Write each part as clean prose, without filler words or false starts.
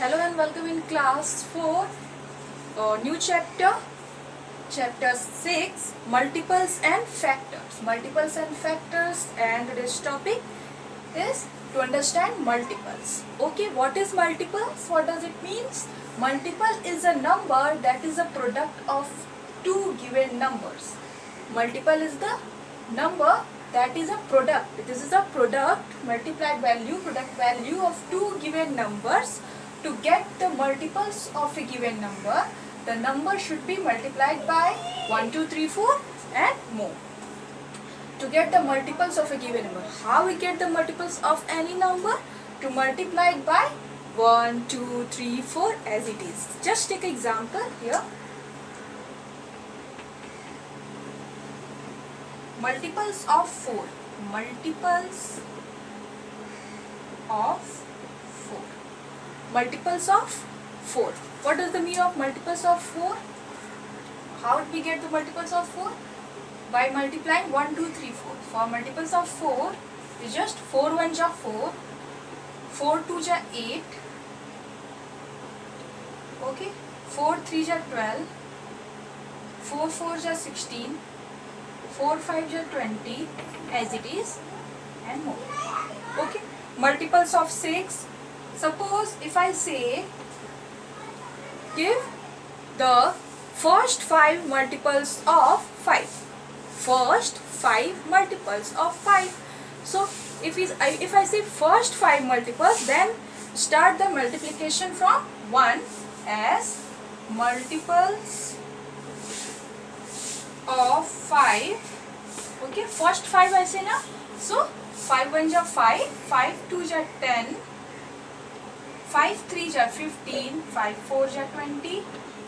Hello and welcome in class 4, new chapter 6, multiples and factors. Multiples and factors, and today's topic is to understand multiples. Okay, what is multiples? What does it means? Multiple is a number that is a product of two given numbers. Multiple is the number that is a product. This is a product, multiplied value, product value of two given numbers. To get the multiples of a given number, the number should be multiplied by 1, 2, 3, 4 and more. To get the multiples of a given number, how we get the multiples of any number? To multiply it by 1, 2, 3, 4 as it is. Just take an example here. Multiples of 4. Multiples of 4. Multiples of 4. What does the meaning of multiples of 4? How do we get the multiples of 4? By multiplying 1, 2, 3, 4. For multiples of 4, is just 4 1 ja 4, 4 2 ja 8, okay, 4 3 ja 12, 4 4 ja 16, 4 5 ja 20 as it is and more. Okay, multiples of 6. Suppose if I say give the first 5 multiples of 5. First 5 multiples of 5. So if I say first 5 multiples, then start the multiplication from 1 as multiples of 5. Okay, first 5 I say na. So 5 1 ja 5, 5 2 ja 10, 5 3 ja 15, 5 4 ja 20,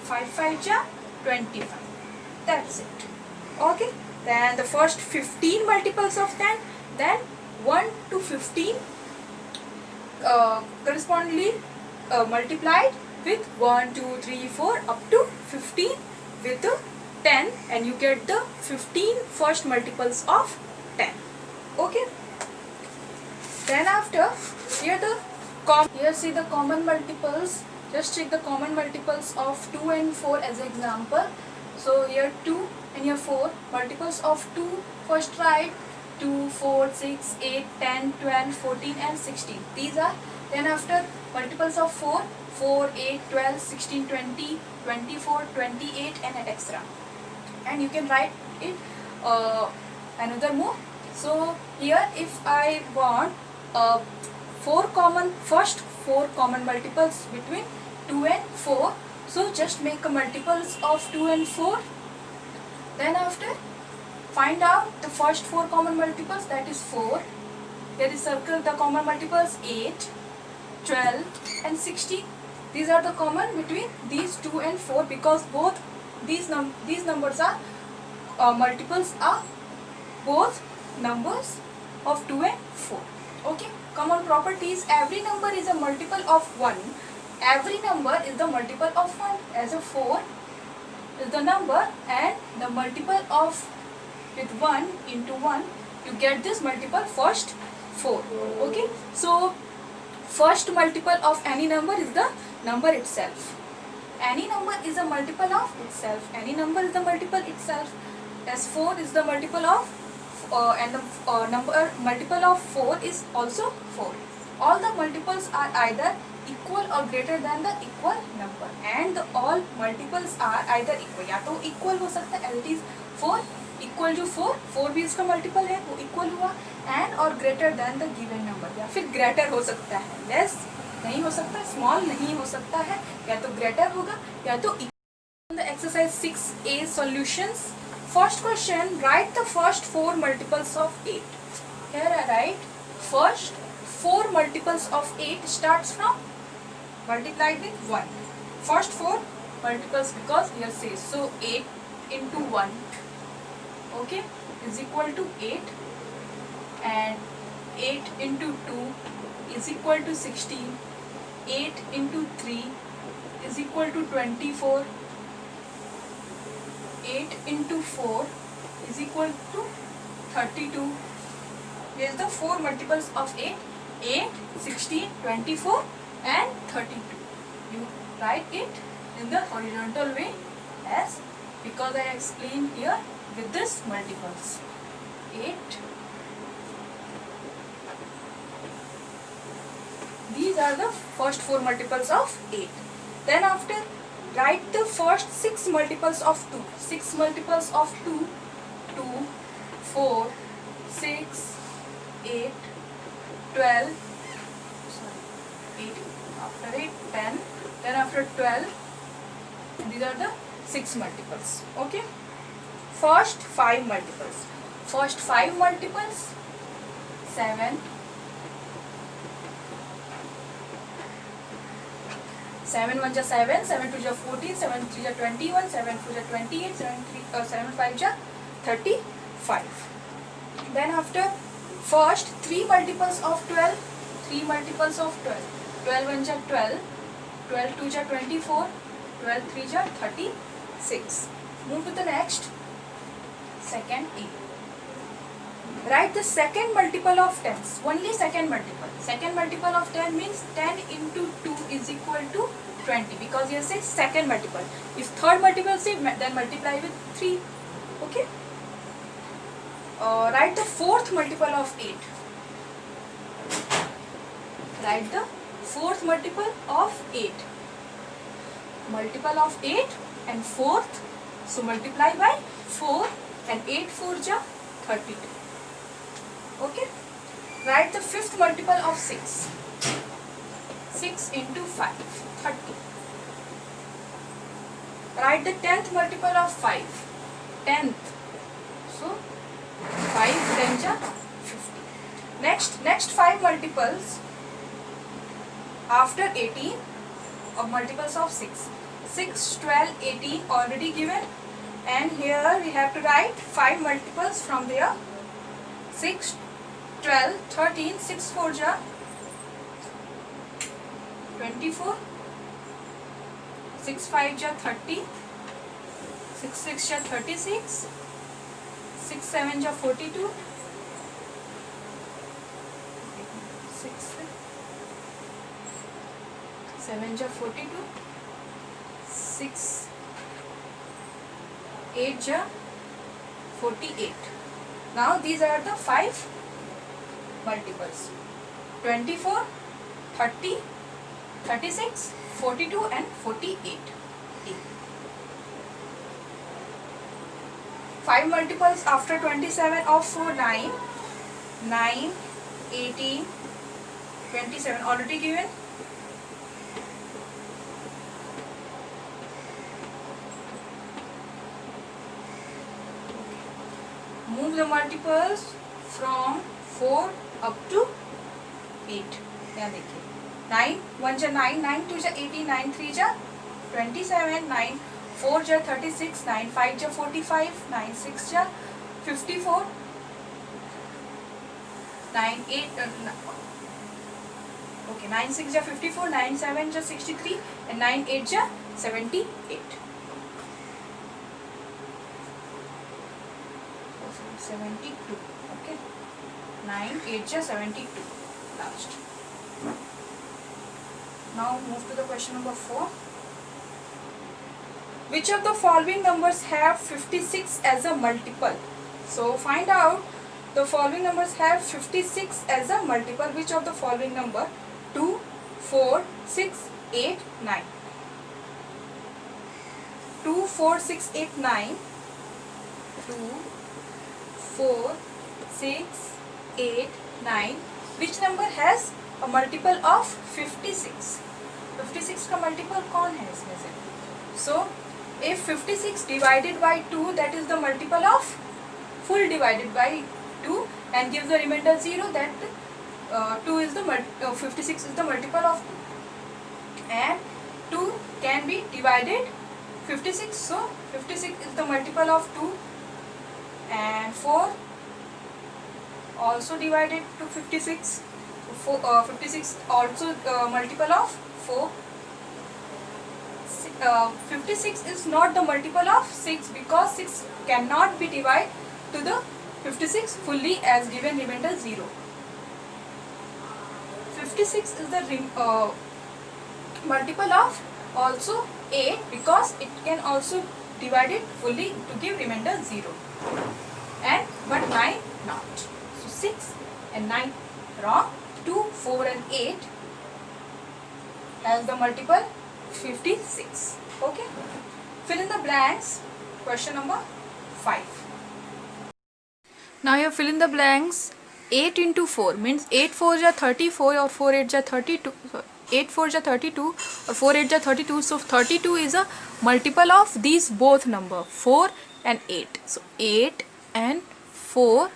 5 5 ja 25. That's it. Okay. Then the first 15 multiples of 10, then 1 to 15 correspondingly multiplied with 1, 2, 3, 4 up to 15 with the 10, and you get the 15 first multiples of 10. Okay. Then after, here see the common multiples. Just check the common multiples of 2 and 4 as an example. So here 2 and here 4. Multiples of 2, first write 2, 4, 6, 8, 10, 12, 14 and 16. These are. Then after multiples of 4, 4, 8, 12, 16, 20, 24, 28 and etc. And you can write it another more. So here if I want first 4 common multiples between 2 and 4. So just make a multiples of 2 and 4. Then after find out the first 4 common multiples, that is 4. There is circle the common multiples 8, 12 and 16. These are the common between these 2 and 4 because both these numbers are multiples are both numbers of 2 and 4. Okay. Common properties: every number is a multiple of 1. Every number is the multiple of 1. As a 4 is the number and the multiple of with 1 into 1, you get this multiple first 4. Okay. So first multiple of any number is the number itself. Any number is a multiple of itself. Any number is the multiple itself. As 4 is the multiple of and the number multiple of 4 is also 4. All the multiples are either equal or greater than the equal number, and all multiples are either equal. या तो equal हो सकता है, as it is 4 equal to 4, 4 भी इसका multiple है, वो equal हुआ, and or greater than the given number, या फिर greater हो सकता है, less नहीं हो सकता, small नहीं हो सकता है, या तो greater होगा या तो equal. The exercise 6A solutions. First question, write the first 4 multiples of 8. Here I write first 4 multiples of 8 starts from multiplied with 1. First 4 multiples, because here says, so 8 into 1, okay, is equal to 8, and 8 into 2 is equal to 16, 8 into 3 is equal to 24, 8 into 4 is equal to 32. Here is the 4 multiples of 8. 8, 16, 24 and 32. you write it in the horizontal way as, because I explained here with this multiples. 8. These are the first 4 multiples of 8. Then after, write the first 6 multiples of 2. 6 multiples of 2. 2, 4, 6, 8, 12, 18. After 8, 10. Then after 12, these are the 6 multiples. Okay. First 5 multiples. First 5 multiples, 7. 7 1 ja 7, 7 2 ja 14, 7 3 ja 21, 7 4 ja 28, 7 5 ja 35. Then after, first 3 multiples of 12, 3 multiples of 12. 12 1 ja 12, 12 2 ja 24, 12 3 ja 36. Move to the next, second A. Write the second multiple of 10s. Only second multiple. Second multiple of 10 means 10 into 2 is equal to 20, because here says second multiple. If third multiple say, then multiply with 3. Okay. Write the fourth multiple of 8. Write the fourth multiple of 8. Multiple of 8 and fourth. So multiply by 4 and 8 4 ja 32. Okay. Write the fifth multiple of 6. 6 into 5, 30. Write the 10th multiple of 5. 10th. So 5 10 ja 50. Next 5 multiples after 18 of multiples of 6. 6, 12, 18 already given, and here we have to write 5 multiples from there. 6, 12, 13, 6 4 ja 24, 6 5 ja 30, 6 6 ja 36, 6 7 ja 42, 6 7 ja 42, 6 8 ja 48. Now these are the 5 multiples: 24, 30, 36, 42 and 48. 5 multiples after 27 of 4, 9, 9, 18, 27 already given. Move the multiples from 4 up to 8. यहाँ देखिए 9 1 जा 9, 9 2 जा 18, 9 3 जा 27, 9 4 जा 36, 9 5 जा 45, 9 6 जा 54, 9 8 okay 9 6 जा 54, 9 7 जा 63 and 9 8 जा 78. 72. Okay. 9 8 ja 72. Last. Now move to the question number 4. Which of the following numbers have 56 as a multiple? So find out the following numbers have 56 as a multiple. Which of the following number? 2, 4, 6, 8, 9. 2, 4, 6, 8, 9. 2, 4, 6, 8, 9. Which number has a multiple of 56? 56 का multiple कौन है इसमें से? So, if 56 divided by 2, that is the multiple of full divided by 2 and gives the remainder 0, that 2 is the 56 is the multiple of 2. And 2 can be divided 56, so 56 is the multiple of 2. And 4 also divided to 56. 56 also multiple of 4. 56 is not the multiple of 6 because 6 cannot be divided to the 56 fully as given remainder 0. 56 is the multiple of also 8 because it can also divide it fully to give remainder 0, and but 9 not. So 6 and 9 wrong. 2, 4 and 8 has the multiple 56. Okay, fill in the blanks. Question number 5. Now you fill in the blanks. 8 into 4 means 8 4 ja 34 or 4 8 ja 32. 8 4 ja 32 or 4 8 ja 32. So 32 is a multiple of these both number 4 and 8. So 8 and 4,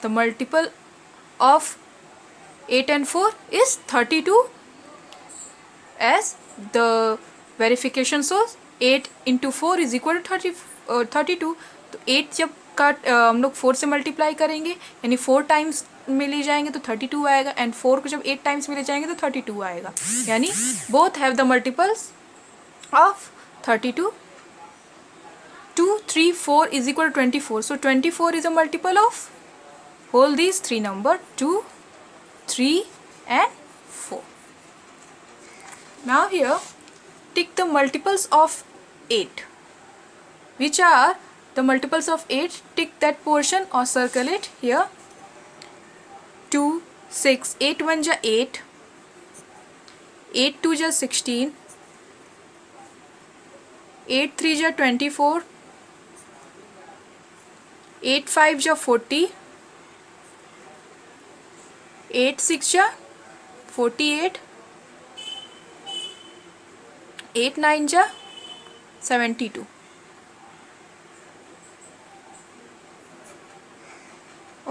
the multiple of 8 and 4 is 32 as the verification source. 8 into 4 is equal to 32. तो 8 जब का हम लोग 4 से multiply करेंगे यानी 4 times में ले जाएंगे तो 32 आएगा, एंड 4 को जब 8 टाइम्स में ले जाएंगे तो 32 आएगा, यानी both have the multiples of 32. 2 3 4 is equal to 24. So 24 is a multiple of whole these three number 2, 3 and 4. Now here tick the multiples of 8. Which are the multiples of 8? Tick that portion or circle it here. 2, 6, 8 1 ja 8, 8 2 ja 16, 8 3 ja 24, 8 5 ja 40, 8 6 ja 48, 8 9 ja 72.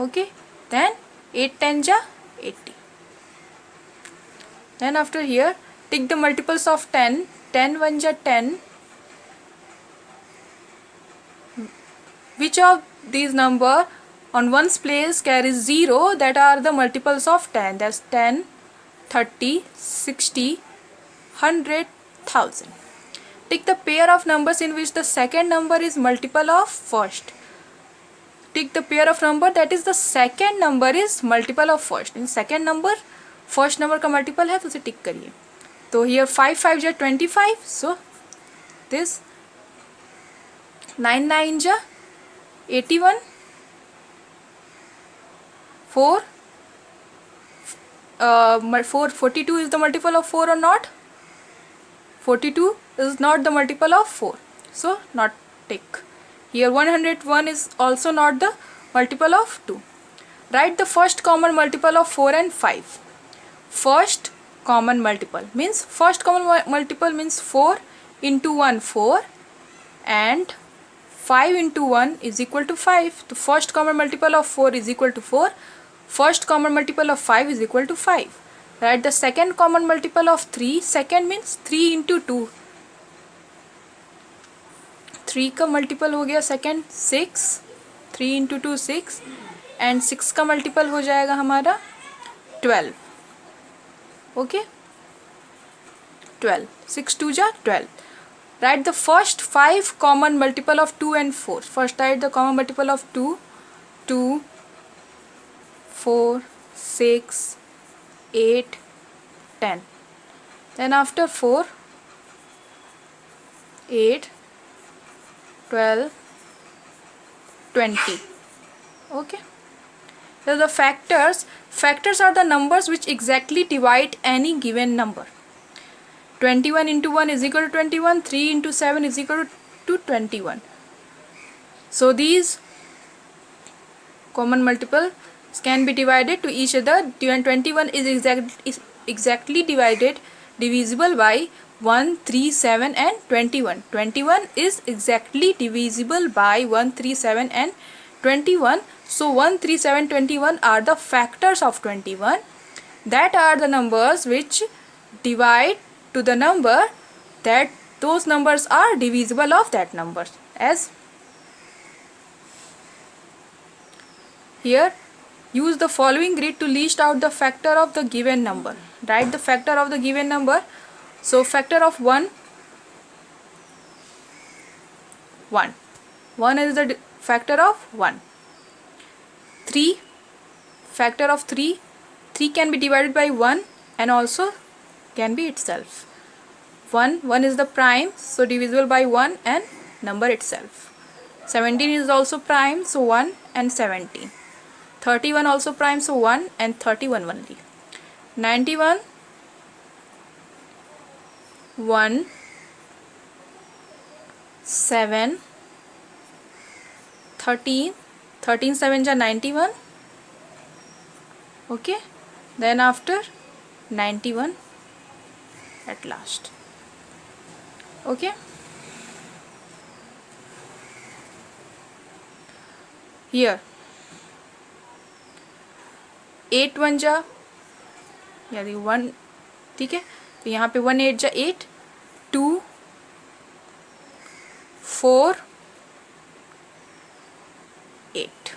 Okay, then 8 10 ja 80. Then after here take the multiples of 10. 10 1 ja 10. Which of these number on ones place carries 0 that are the multiples of 10? That's 10, 30, 60, 100, 1000. Take the pair of numbers in which the second number is multiple of first. Take the pair of number that is the second number is multiple of first. In second number first number का multiple है तो उसे टिक करिए. तो here 5 5 जा 25. So this 9 9 जा 81. 4 42 is the multiple of 4 or not? 42 is not the multiple of 4. So not tick. Here 101 is also not the multiple of 2. Write the first common multiple of 4 and 5. First common multiple means 4 into 1 4 and 5 into 1 is equal to 5. The first common multiple of 4 is equal to 4. First common multiple of 5 is equal to 5. Write the second common multiple of 3. Second means 3 into 2. 3 का multiple हो गया second 6. 3 into 2 6 and 6 का multiple हो जाएगा हमारा 12. Okay 12. 6 2 जा 12. Write the first 5 common multiple of 2 and 4. First write the common multiple of 2. 2, 4, 6, 8, 10. Then after 4, 8, 12, 20. Okay. So the factors are the numbers which exactly divide any given number. 21 into 1 is equal to 21. 3 into 7 is equal to 21. So these common multiples can be divided to each other. 21 is exactly divisible by 1, 3, 7 and 21. 21 is exactly divisible by 1, 3, 7 and 21. So 1, 3, 7, 21 are the factors of 21. That are the numbers which divide to the number that those numbers are divisible of that number. As here, use the following grid to list out the factor of the given number. Write the factor of the given number. So factor of 1, 1. 1 is the factor of 1. 3, factor of 3. 3 can be divided by 1 and also can be itself. 1 is the prime, so divisible by 1 and number itself. 17 is also prime, so 1 and 17. 31 also prime, so 1 and 31 only. 91, 1, 7, 13, 13 7 are 91. Okay, then after 91 at last. Okay, here 8 1 जा यानी 1, ठीक है, तो यहाँ पे 1 8 जा 8, 2 4 8.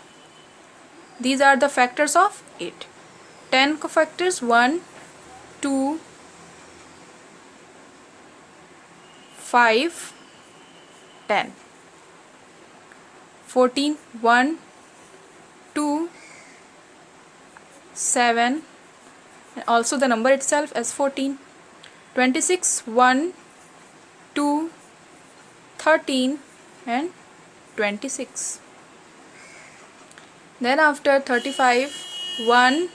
These are the factors of 8. 10 factors 1 2 5 10. 14 1 2 7, and also the number itself as 14. 26 1 2 13 and 26. Then after 35 1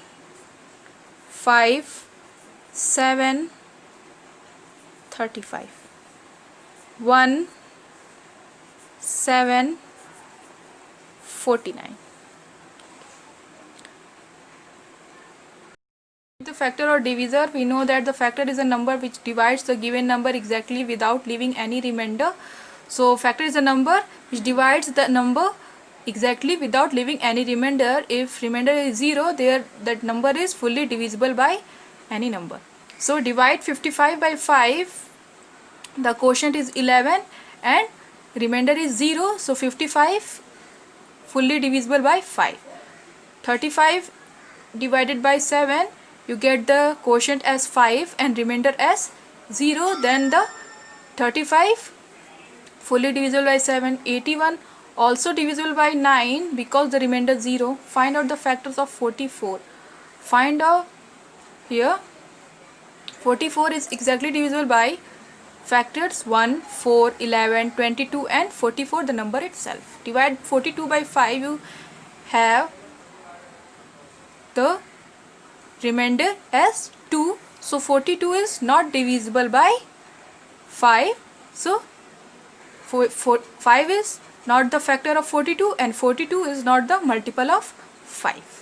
5 7 35. 1 7 49. The factor or divisor, we know that the factor is a number which divides the given number exactly without leaving any remainder. So factor is a number which divides the number exactly without leaving any remainder. If remainder is 0, there that number is fully divisible by any number. So divide 55 by 5, the quotient is 11 and remainder is 0, so 55 fully divisible by 5. 35 divided by 7, you get the quotient as 5 and remainder as 0, then the 35 fully divisible by 7. 81 also divisible by 9 because the remainder 0. Find out the factors of 44. Find out here 44 is exactly divisible by factors 1 4 11 22 and 44, the number itself. Divide 42 by 5, you have the remainder as 2, so 42 is not divisible by 5, so 5 is not the factor of 42 and 42 is not the multiple of 5.